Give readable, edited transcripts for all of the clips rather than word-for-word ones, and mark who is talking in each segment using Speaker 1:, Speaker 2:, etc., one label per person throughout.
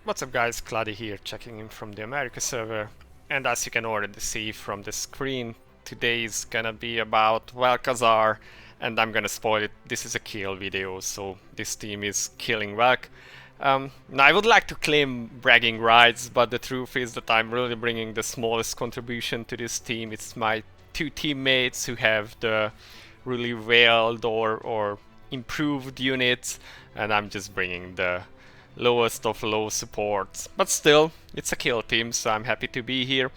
Speaker 1: What's up guys, Cloudie here, checking in from the America server. And as you can already see from the screen, today is gonna be about Velkazar, and I'm gonna spoil it. This is a kill video, so this team is killing Velk. Now I would like to claim bragging rights, but the truth is that I'm really bringing the smallest contribution to this team. It's my two teammates who have the really veiled or improved units, and I'm just bringing the lowest of low supports. But still, it's a kill team, so I'm happy to be here.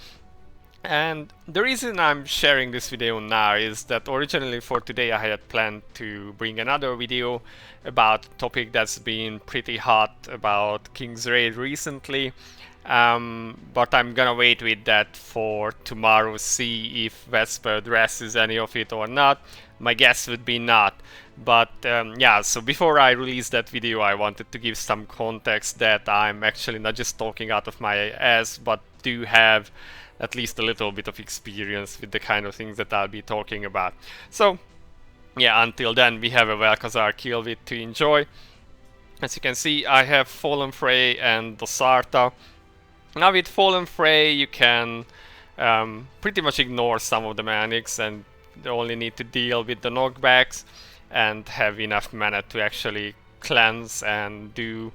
Speaker 1: And the reason I'm sharing this video now is that originally for today I had planned to bring another video about a topic that's been pretty hot about King's Raid recently. But I'm gonna wait with that for tomorrow, see if Vesper addresses any of it or not. My guess would be not. But yeah, so before I release that video, I wanted to give some context that I'm actually not just talking out of my ass, but do have at least a little bit of experience with the kind of things that I'll be talking about. So yeah, until then we have a Velkazar kill with to enjoy. As you can see, I have Fallen Frey and Dosarta. Now with Fallen Frey you can pretty much ignore some of the mechanics and only need to deal with the knockbacks and have enough mana to actually cleanse and do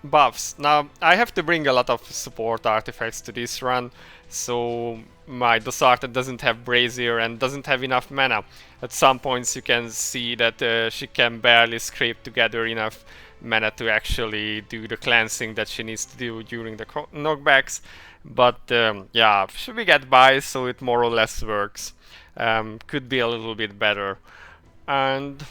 Speaker 1: buffs. Now I have to bring a lot of support artifacts to this run, so my Dosarta doesn't have Brazier and doesn't have enough mana. At some points you can see that she can barely scrape together enough mana to actually do the cleansing that she needs to do during the knockbacks. But yeah, we get by, so it more or less works. Could be a little bit better. And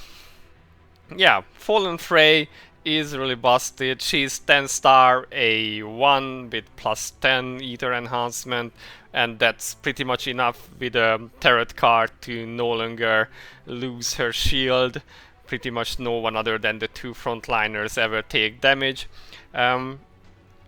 Speaker 1: yeah, Fallen Frey is really busted. She's 10 star A1 with plus 10 ether enhancement, and that's pretty much enough with a tarot card to no longer lose her shield. Pretty much no one other than the two frontliners ever take damage.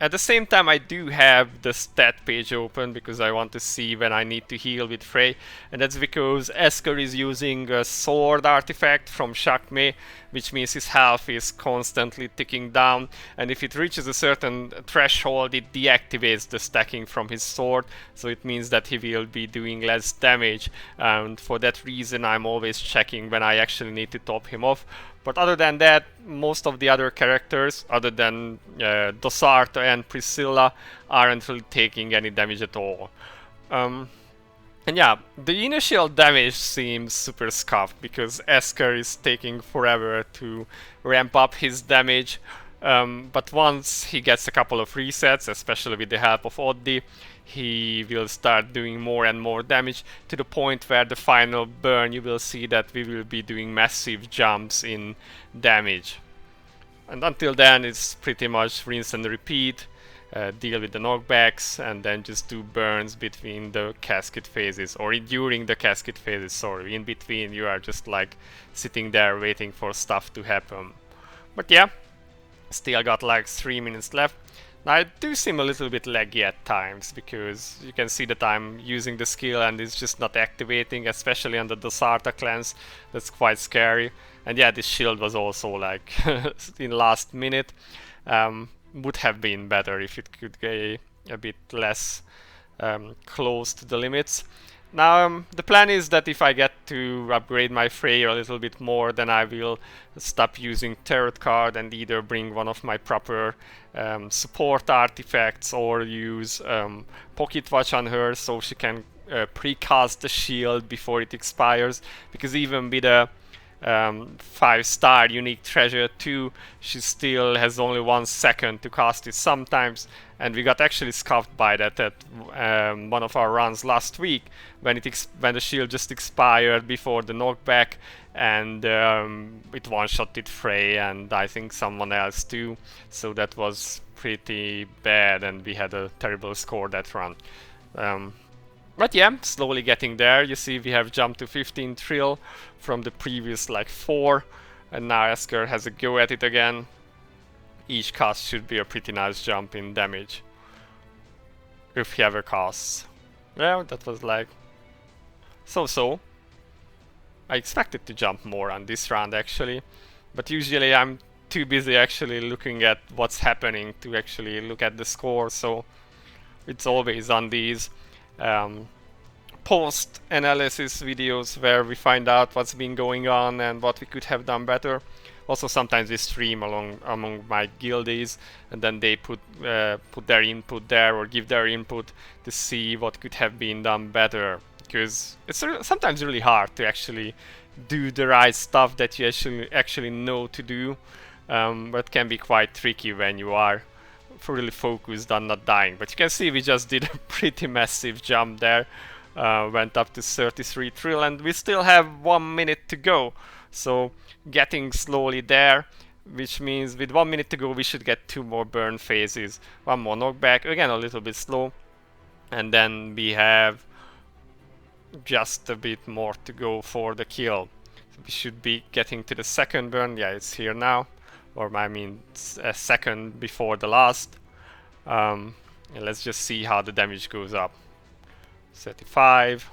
Speaker 1: At the same time, I do have the stat page open because I want to see when I need to heal with Frey, and that's because Esker is using a sword artifact from Shakme, which means his health is constantly ticking down, and if it reaches a certain threshold it deactivates the stacking from his sword, so it means that he will be doing less damage, and for that reason I'm always checking when I actually need to top him off. But other than that, most of the other characters, other than Dosarta and Priscilla, aren't really taking any damage at all. And yeah, the initial damage seems super scuffed because Esker is taking forever to ramp up his damage. But once he gets a couple of resets, especially with the help of Oddie, he will start doing more and more damage to the point where the final burn you will see that we will be doing massive jumps in damage. And until then it's pretty much rinse and repeat, deal with the knockbacks and then just do burns between the casket phases, or during the casket phases, sorry. In between you are just like sitting there waiting for stuff to happen. But yeah, still got like 3 minutes left. Now I do seem a little bit laggy at times because you can see that I'm using the skill and it's just not activating, especially on the Dosarta cleanse. That's quite scary. And yeah, this shield was also like in last minute. Would have been better if it could get a bit less close to the limits. Now the plan is that if I get to upgrade my Frey a little bit more, then I will stop using tarot card and either bring one of my proper support artifacts or use pocket watch on her so she can precast the shield before it expires, because even with a 5-star unique treasure 2 she still has only 1 second to cast it sometimes, and we got actually scuffed by that at one of our runs last week when the shield just expired before the knockback, and it one-shotted Frey and I think someone else too, so that was pretty bad and we had a terrible score that run. But yeah, slowly getting there. You see we have jumped to 15 trill from the previous like 4, and now Esker has a go at it again. Each cast should be a pretty nice jump in damage, if he ever casts. Yeah, that was like so. I expected to jump more on this round actually, but usually I'm too busy actually looking at what's happening to actually look at the score, so it's always on these post-analysis videos where we find out what's been going on and what we could have done better. Also, sometimes we stream among my guildies, and then they put their input there or give their input to see what could have been done better. Because it's sometimes really hard to actually do the right stuff that you actually know to do, but can be quite tricky when you are really focused on not dying. But you can see we just did a pretty massive jump there, went up to 33 trill, and we still have 1 minute to go. So getting slowly there, which means with 1 minute to go we should get 2 more burn phases, 1 more knockback, again a little bit slow, and then we have just a bit more to go for the kill. So we should be getting to the second burn. Yeah, it's here now, or I mean a second before the last. And let's just see how the damage goes up. 35.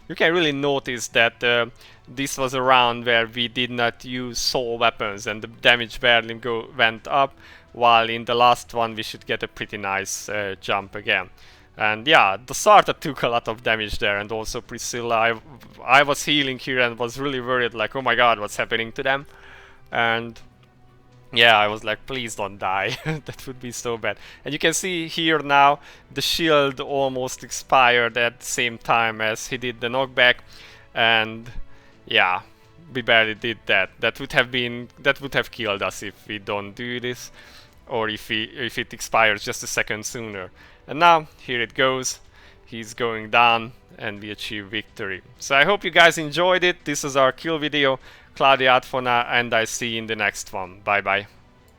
Speaker 1: You can really notice that this was a round where we did not use soul weapons and the damage barely went up, while in the last one we should get a pretty nice jump again. And yeah, Dosarta took a lot of damage there, and also Priscilla. I was healing here and was really worried, like, oh my god, what's happening to them? And yeah, I was like, please don't die. That would be so bad. And you can see here now the shield almost expired at the same time as he did the knockback, and yeah, we barely did that. That would have killed us if we don't do this, or if it expires just a second sooner. And now here it goes. He's going down and we achieve victory. So I hope you guys enjoyed it. This is our kill video. Cloudie out for now, and I see you in the next one. Bye bye.